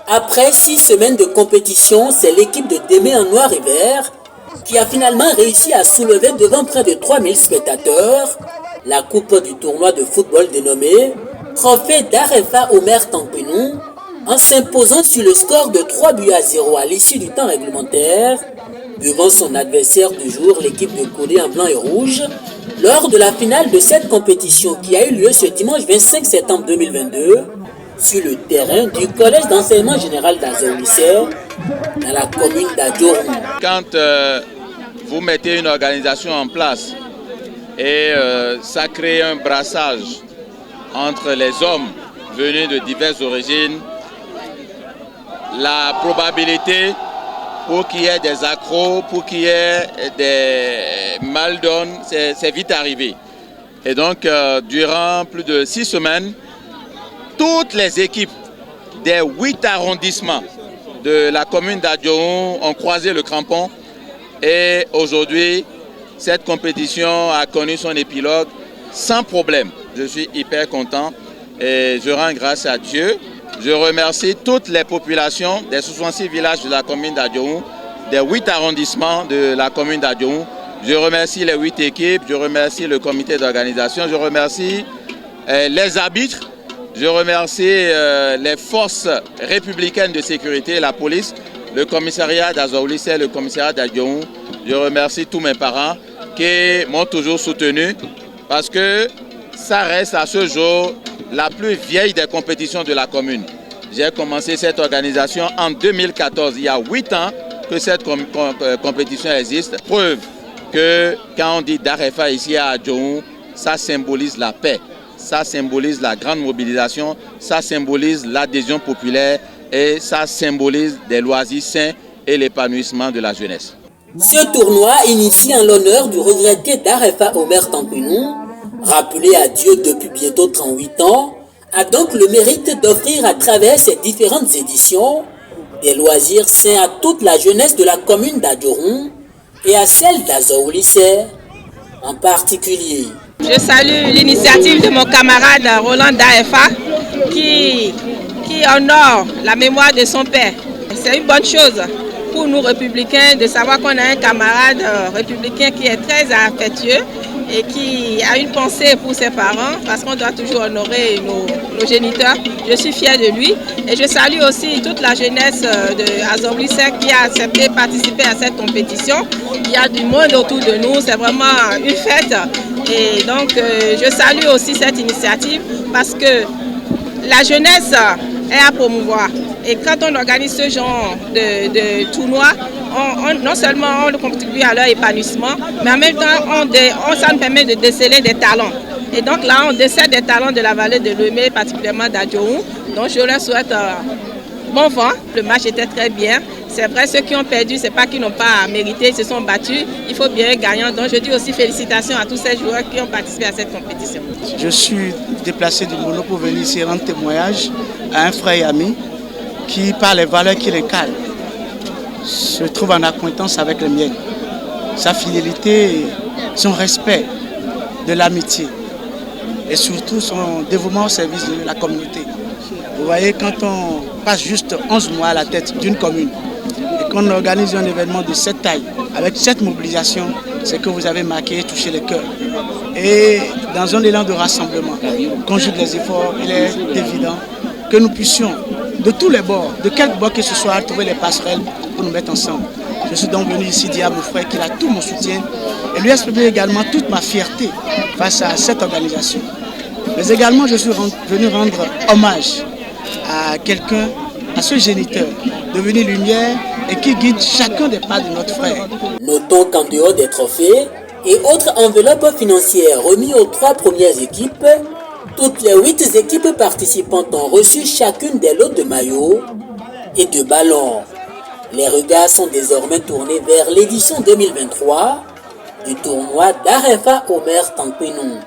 Après 6 semaines de compétition, c'est l'équipe de Démé en noir et vert qui a finalement réussi à soulever devant près de 3000 spectateurs la coupe du tournoi de football dénommé Trophée d'Arefa Omer Tankpénou en s'imposant sur le score de 3-0 à l'issue du temps réglementaire devant son adversaire du jour, l'équipe de Kodé en blanc et rouge, lors de la finale de cette compétition qui a eu lieu ce dimanche 25 septembre 2022 sur le terrain du collège d'enseignement général d'Azaoulissé dans la commune d'Adjourou. Quand vous mettez une organisation en place et ça crée un brassage entre les hommes venus de diverses origines, la probabilité pour qu'il y ait des accros, pour qu'il y ait des mal-donnes, c'est vite arrivé. Et donc, durant plus de 6 semaines, toutes les équipes des 8 arrondissements de la commune d'Adjourou ont croisé le crampon. Et aujourd'hui, cette compétition a connu son épilogue sans problème. Je suis hyper content et je rends grâce à Dieu. Je remercie toutes les populations des 66 villages de la commune d'Adjourou, des 8 arrondissements de la commune d'Adjourou. Je remercie les 8 équipes, je remercie le comité d'organisation, je remercie les arbitres, je remercie les forces républicaines de sécurité, la police, le commissariat d'Azaoulissé, le commissariat d'Adjourou. Je remercie tous mes parents qui m'ont toujours soutenu parce que ça reste à ce jour la plus vieille des compétitions de la commune. J'ai commencé cette organisation en 2014, il y a 8 ans que cette compétition existe. Preuve que quand on dit Darefa ici à Adjourou, ça symbolise la paix, ça symbolise la grande mobilisation, ça symbolise l'adhésion populaire et ça symbolise des loisirs sains et l'épanouissement de la jeunesse. Ce tournoi, initié en l'honneur du regretté Darefa Omer Tankpénou, rappelé à Dieu depuis bientôt 38 ans, a donc le mérite d'offrir à travers ses différentes éditions des loisirs sains à toute la jeunesse de la commune d'Adjourou et à celle d'Azaoulissé en particulier. Je salue l'initiative de mon camarade Roland Daefa qui honore la mémoire de son père. C'est une bonne chose pour nous républicains de savoir qu'on a un camarade républicain qui est très affectueux et qui a une pensée pour ses parents parce qu'on doit toujours honorer nos géniteurs. Je suis fière de lui et je salue aussi toute la jeunesse de Azaoulissé qui a accepté de participer à cette compétition. Il y a du monde autour de nous, c'est vraiment une fête et donc je salue aussi cette initiative parce que la jeunesse est à promouvoir. Et quand on organise ce genre de tournoi, non seulement on contribue à leur épanouissement, mais en même temps, ça nous permet de déceler des talents. Et donc là, on décèle des talents de la vallée de Lomé, particulièrement d'Adjourou. Donc je leur souhaite bon vent. Le match était très bien. C'est vrai, ceux qui ont perdu, ce n'est pas qu'ils n'ont pas mérité, ils se sont battus. Il faut bien gagner. Donc je dis aussi félicitations à tous ces joueurs qui ont participé à cette compétition. Je suis déplacé du Mono pour venir ici rendre témoignage à un frère et ami qui, par les valeurs qu'il incarne, se trouve en accointance avec les miennes. Sa fidélité, son respect de l'amitié et surtout son dévouement au service de la communauté. Vous voyez, quand on passe juste 11 mois à la tête d'une commune et qu'on organise un événement de cette taille, avec cette mobilisation, c'est que vous avez marqué et touché les cœurs. Et dans un élan de rassemblement, conjugue les efforts, il est évident que nous puissions, de tous les bords, de quelque bord que ce soit, trouver les passerelles pour nous mettre ensemble. Je suis donc venu ici dire à mon frère qu'il a tout mon soutien et lui exprimer également toute ma fierté face à cette organisation. Mais également, je suis venu rendre hommage à quelqu'un, à ce géniteur, devenu lumière et qui guide chacun des pas de notre frère. Notons qu'en dehors des trophées et autres enveloppes financières remis aux 3 premières équipes, toutes les 8 équipes participantes ont reçu chacune des lots de maillots et de ballons. Les regards sont désormais tournés vers l'édition 2023 du tournoi d'Arefa Omer Tankpénou.